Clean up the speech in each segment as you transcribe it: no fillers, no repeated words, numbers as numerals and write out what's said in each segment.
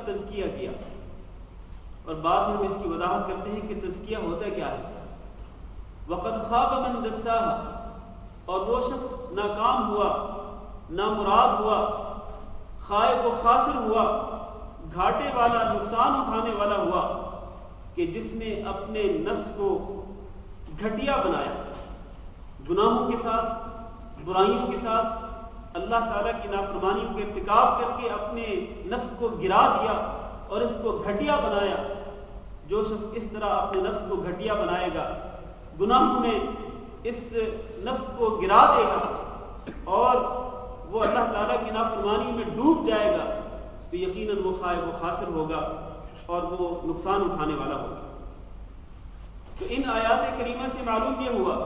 تزکیہ کیا، اور بعد میں ہم اس کی وضاحت کرتے ہیں کہ تزکیہ ہوتا کیا ہے۔ وقد خاب من دساها، اور وہ شخص ناکام ہوا، نامراد ہوا، خائب و خاسر ہوا، گھاٹے والا، نقصان اٹھانے والا ہوا کہ جس نے اپنے نفس کو گھٹیا بنایا، گناہوں کے ساتھ، برائیوں کے ساتھ، اللہ تعالیٰ کی نافرمانیوں کے ارتکاب کر کے اپنے نفس کو گرا دیا اور اس کو گھٹیا بنایا۔ جو شخص اس طرح اپنے نفس کو گھٹیا بنائے گا، گناہوں میں اس نفس کو گرا دے گا اور وہ اللہ تعالیٰ کی نافرمانی میں ڈوب جائے گا، تو یقیناً وہ خائب و خاسر ہوگا اور وہ نقصان اٹھانے والا ہوگا۔ تو ان آیات کریمہ سے معلوم یہ ہوا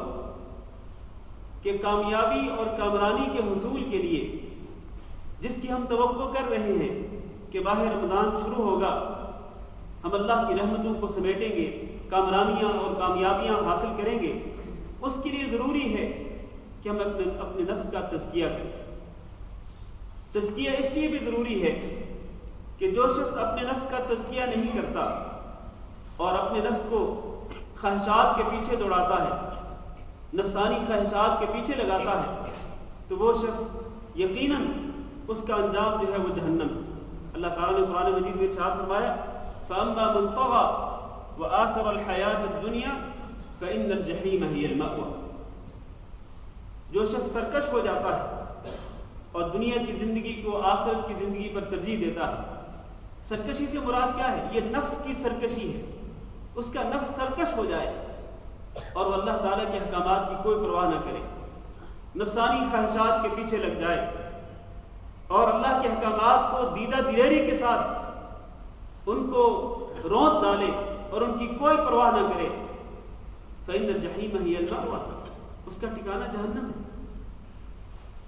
کہ کامیابی اور کامرانی کے حصول کے لیے جس کی ہم توقع کر رہے ہیں کہ ماہ رمضان شروع ہوگا، ہم اللہ کی رحمتوں کو سمیٹیں گے، کامرانیاں اور کامیابیاں حاصل کریں گے، اس کے لیے ضروری ہے کہ ہم اپنے نفس کا تزکیہ کریں۔ تزکیہ اس لیے بھی ضروری ہے کہ جو شخص اپنے نفس کا تزکیہ نہیں کرتا اور اپنے نفس کو خواہشات کے پیچھے دوڑاتا ہے، نفسانی خواہشات کے پیچھے لگاتا ہے، تو وہ شخص یقیناً اس کا انجام جو ہے وہ جہنم۔ اللہ تعالیٰ نے قرآن مجید میں ارشاد فرمایا فَأَمَّا مَنْ طَغَى وَآثَرَ الْحَيَاةَ الدُّنْيَا فَإِنَّ الْجَحِيمَ هِيَ الْمَأْوَى۔ جو شخص سرکش ہو جاتا ہے اور دنیا کی زندگی کو آخرت کی زندگی پر ترجیح دیتا ہے، سرکشی سے مراد کیا ہے؟ یہ نفس کی سرکشی ہے، اس کا نفس سرکش ہو جائے اور وہ اللہ تعالیٰ کے احکامات کی کوئی پرواہ نہ کرے، نفسانی خواہشات کے پیچھے لگ جائے اور اللہ کے احکامات کو دیدہ دلیری کے ساتھ ان کو رونت ڈالے اور ان کی کوئی پرواہ نہ کرے، فإن الجحیم ہی المأوى، اس کا ٹھکانہ جہنم ہے۔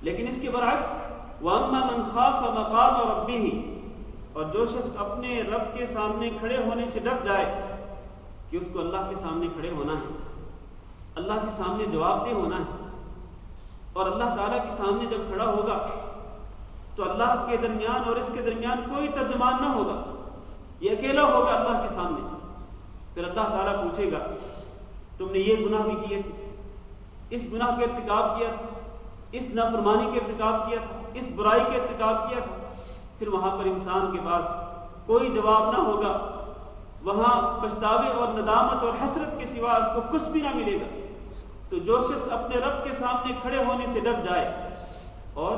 لیکن اس کے برعکس وَأَمَّا مَنْ خَافَ مَقَامَ رَبِّهِ، اور جو شخص اپنے رب کے سامنے کھڑے ہونے سے ڈر جائے کہ اس کو اللہ کے سامنے کھڑے ہونا ہے، اللہ کے سامنے جواب دہ ہونا ہے، اور اللہ تعالیٰ کے سامنے جب کھڑا ہوگا تو اللہ کے درمیان اور اس کے درمیان کوئی ترجمان نہ ہوگا، یہ اکیلا ہوگا اللہ کے سامنے۔ پھر اللہ تعالیٰ پوچھے گا تم نے یہ گناہ بھی کیے تھے، اس گناہ کے ارتکاب کیا تھا، اس نافرمانی کے ارتکاب کیا تھا، اس برائی کے ارتکاب کیا تھا۔ پھر وہاں پر انسان کے پاس کوئی جواب نہ ہوگا، وہاں پچھتاوے اور ندامت اور حسرت کے سوا اس کو کچھ بھی نہ ملے گا۔ تو جو شخص اپنے رب کے سامنے کھڑے ہونے سے ڈر جائے اور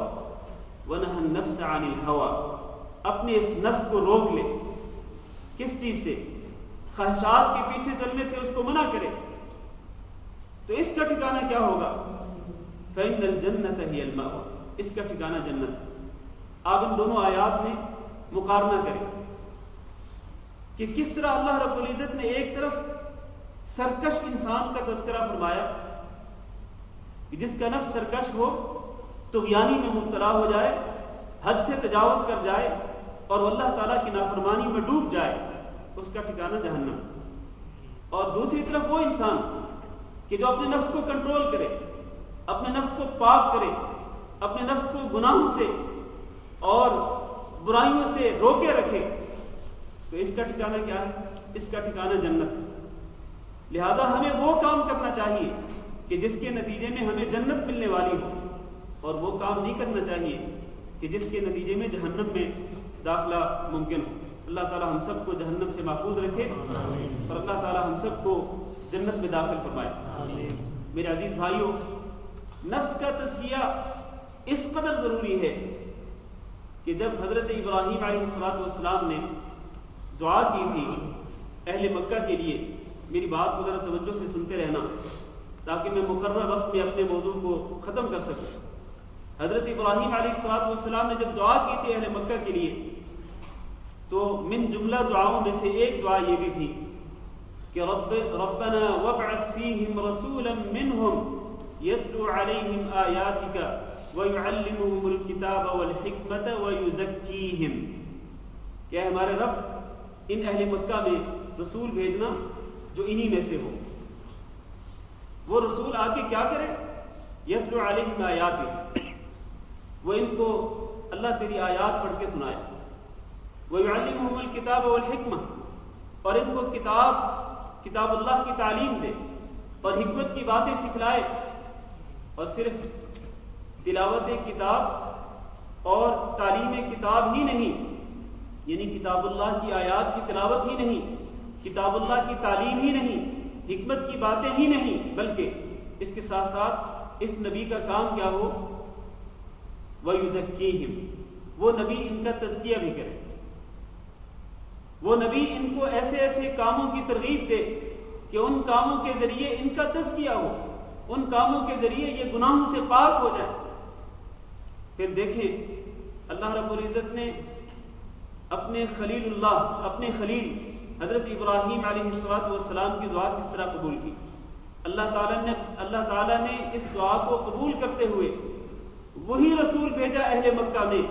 وَنَهَى النَّفْسَ عَنِ الْهَوَىٰ، اپنے اس نفس کو روک لے، کس چیز سے؟ خواہشات کے پیچھے چلنے سے اس کو منع کرے، تو اس کا ٹھکانہ کیا ہوگا؟ فَإِنَّ الْجَنَّةَ هِيَ الْمَأْوَىٰ، اس کا ٹھکانہ جنت ہے۔ آپ ان دونوں آیات میں مقارنہ کریں کہ کس طرح اللہ رب العزت نے ایک طرف سرکش انسان کا تذکرہ فرمایا کہ جس کا نفس سرکش ہو، طغیانی میں مبتلا ہو جائے، حد سے تجاوز کر جائے اور وہ اللہ تعالیٰ کی نافرمانی میں ڈوب جائے، اس کا ٹھکانہ جہنم۔ اور دوسری طرف وہ انسان کہ جو اپنے نفس کو کنٹرول کرے، اپنے نفس کو پاک کرے، اپنے نفس کو گناہوں سے اور برائیوں سے روکے رکھے، تو اس کا ٹھکانہ کیا ہے؟ اس کا ٹھکانہ جنت ہے۔ لہذا ہمیں وہ کام کرنا چاہیے کہ جس کے نتیجے میں ہمیں جنت ملنے والی ہو، اور وہ کام نہیں کرنا چاہیے کہ جس کے نتیجے میں جہنم میں داخلہ ممکن ہو۔ اللہ تعالی ہم سب کو جہنم سے محفوظ رکھے اور اللہ تعالی ہم سب کو جنت میں داخل فرمائے۔ میرے عزیز بھائیوں، نفس کا تزکیہ اس قدر ضروری ہے کہ جب حضرت ابراہیم علیہ السلام نے دعا کی تھی اہل مکہ کے لیے، میری بات کو ذرا توجہ سے سنتے رہنا تاکہ میں مقررہ وقت میں اپنے موضوع کو ختم کر سکوں۔ حضرت ابراہیم علیہ السلام نے جب دعا کی تھی اہل مکہ کے لیے، تو من جملہ دعاؤں میں سے ایک دعا یہ بھی تھی کہ ربنا وابعث فیہم رسولا منہم یتلو علیہم آیاتک ویعلمہم الکتاب والحکمت ویزکیہم، کہ ہمارے رب ان اہل مکہ میں رسول بھیجنا جو انہی میں سے ہو۔ وہ رسول آ کے کیا کرے؟ یتلو علیہم آیاتک، وہ ان کو اللہ تیری آیات پڑھ کے سنائے، وَيُعَلِّمُهُمُ الْكِتَابَ وَالْحِكْمَةَ، اور ان کو کتاب اللہ کی تعلیم دے اور حکمت کی باتیں سکھلائے، اور صرف تلاوت کتاب اور تعلیم کتاب ہی نہیں، یعنی کتاب اللہ کی آیات کی تلاوت ہی نہیں، کتاب اللہ کی تعلیم ہی نہیں، حکمت کی باتیں ہی نہیں، بلکہ اس کے ساتھ ساتھ اس نبی کا کام کیا ہو، وَيُزَكِّيهِمْ، وہ نبی ان کا تزکیہ بھی کرے، وہ نبی ان کو ایسے ایسے کاموں کی ترغیب دے کہ ان کاموں کے ذریعے ان کا تزکیہ ہو، ان کاموں کے ذریعے یہ گناہوں سے پاک ہو جائے۔ پھر دیکھیں اللہ رب العزت نے اپنے خلیل اللہ، اپنے خلیل حضرت ابراہیم علیہ السلام کی دعا کس طرح قبول کی۔ اللہ تعالیٰ نے اس دعا کو قبول کرتے ہوئے وہی رسول بھیجا اہل مکہ میں،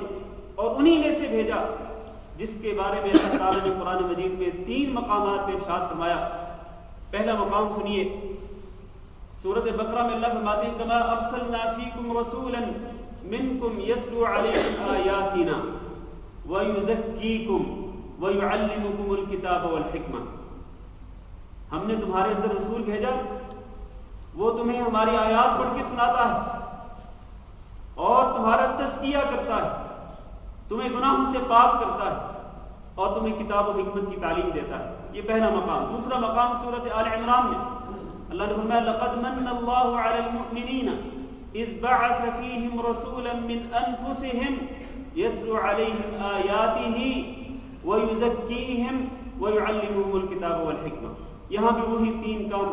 اور انہی میں سے بھیجا جس کے بارے میں اللہ تعالیٰ نے قرآن مجید میں 3 مقامات پہ ارشاد فرمایا۔ پہلا مقام سنیے، سورۃ بقرہ میں اللہ فرماتے ہیں کما ارسلنا فیکم رسولا منکم یتلو علیکم آیاتنا ویزکیکم ویعلمکم الکتاب والحکمہ، ہم نے تمہارے اندر رسول بھیجا، وہ تمہیں ہماری آیات پڑھ کے سناتا ہے اور تمہارا تزکیہ کرتا ہے، تمہیں گناہوں سے پاک کرتا ہے، اور تمہیں کتاب و حکمت کی تعلیم دیتا ہے۔ یہ پہلا مقام۔ دوسرا مقام سورۃ آل عمران میں اللہ نے فرمایا لقد من اللہ علی المؤمنین اذ بعث فیہم رسولا من انفسہم یتلو علیہم آیاتہ ویزکیہم ویعلمہم الکتاب والحکمہ۔ یہاں بھی وہی 3 کام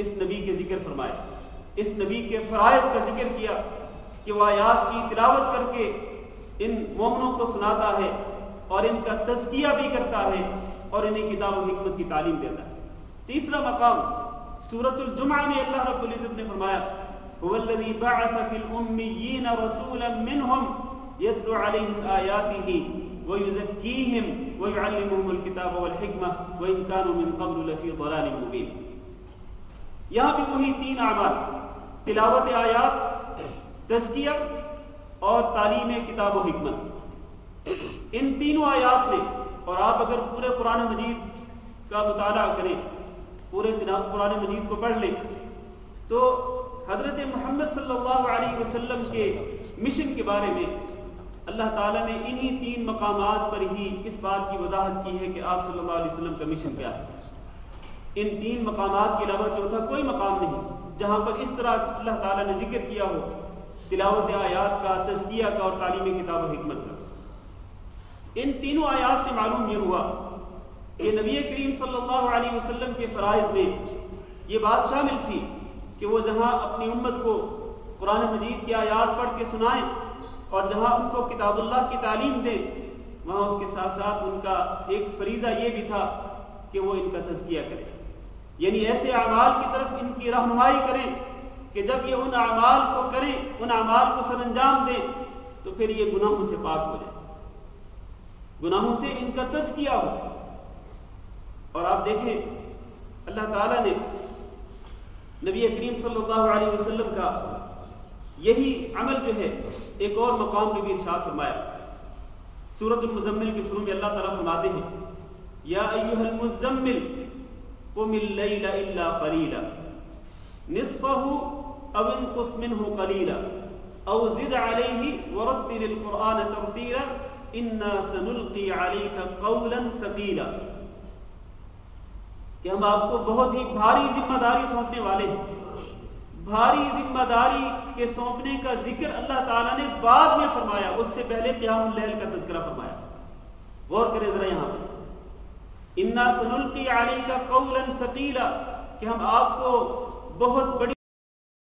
اس نبی کے ذکر فرمائے، اس نبی کے فرائض کا ذکر کیا کہ وہ آیات کی تلاوت کر کے ان مومنوں کو سناتا ہے اور ان کا تزکیہ بھی کرتا ہے اور انہیں کتاب و حکمت کی تعلیم دیتا ہے۔ تیسرا مقام سورۃ الجمعہ میں اللہ رب العزت نے فرمایا هو الذی بعث فی الامیین رسولا منہم یتلو علیہم آیاتہ ویزکیہم ویعلمہم الکتاب والحکمہ وان کانوا من قبل لفی ضلال مبین۔ یہاں بھی وہی 3 اعمال، تلاوت آیات، تزکیہ اور تعلیم کتاب و حکمت۔ ان تینوں آیات میں، اور آپ اگر پورے قرآن مجید کا مطالعہ کریں، پورے قرآن مجید کو پڑھ لیں، تو حضرت محمد صلی اللہ علیہ وسلم کے مشن کے بارے میں اللہ تعالیٰ نے انہی 3 مقامات پر ہی اس بات کی وضاحت کی ہے کہ آپ صلی اللہ علیہ وسلم کا مشن کیا ہے۔ ان 3 مقامات کے علاوہ چوتھا کوئی مقام نہیں جہاں پر اس طرح اللہ تعالیٰ نے ذکر کیا ہو تلاوت آیات کا، تزکیہ کا اور تعلیم کتاب و حکمت کا۔ ان تینوں آیات سے معلوم یہ ہوا کہ نبی کریم صلی اللہ علیہ وسلم کے فرائض میں یہ بات شامل تھی کہ وہ جہاں اپنی امت کو قرآن مجید کی آیات پڑھ کے سنائیں اور جہاں ان کو کتاب اللہ کی تعلیم دیں، وہاں اس کے ساتھ ساتھ ان کا ایک فریضہ یہ بھی تھا کہ وہ ان کا تزکیہ کریں، یعنی ایسے اعمال کی طرف ان کی رہنمائی کریں کہ جب یہ ان اعمال کو کریں، ان اعمال کو سر انجام دیں، تو پھر یہ گناہوں سے پاک ہو جائے، گناہوں سے ان کا تزکیہ ہو۔ اور آپ دیکھیں اللہ تعالیٰ نے نبی کریم صلی اللہ علیہ وسلم کا یہی عمل جو ہے ایک اور مقام میں بھی ارشاد فرمایا۔ سورۃ المزمل کے شروع میں اللہ تعالیٰ فرماتے ہیں یا ایھا المزمل قم اللیل الا قلیلا نصفہ او انقص منہ قلیلا او زد علیہ ورتل القرآن ترتیلا انا سنلقی علیک قولا ثقیلا، کہ ہم آپ کو بہت ہی بھاری ذمہ داری سونپنے والے ہیں۔ بھاری ذمہ داری کے سونپنے کا ذکر اللہ تعالیٰ نے بعد میں فرمایا، اس سے پہلے قیام اللیل کا تذکرہ فرمایا۔ غور کریں ذرا یہاں پر انا سنلقی علیک قولا ثقیلا، کہ ہم آپ کو بہت بڑی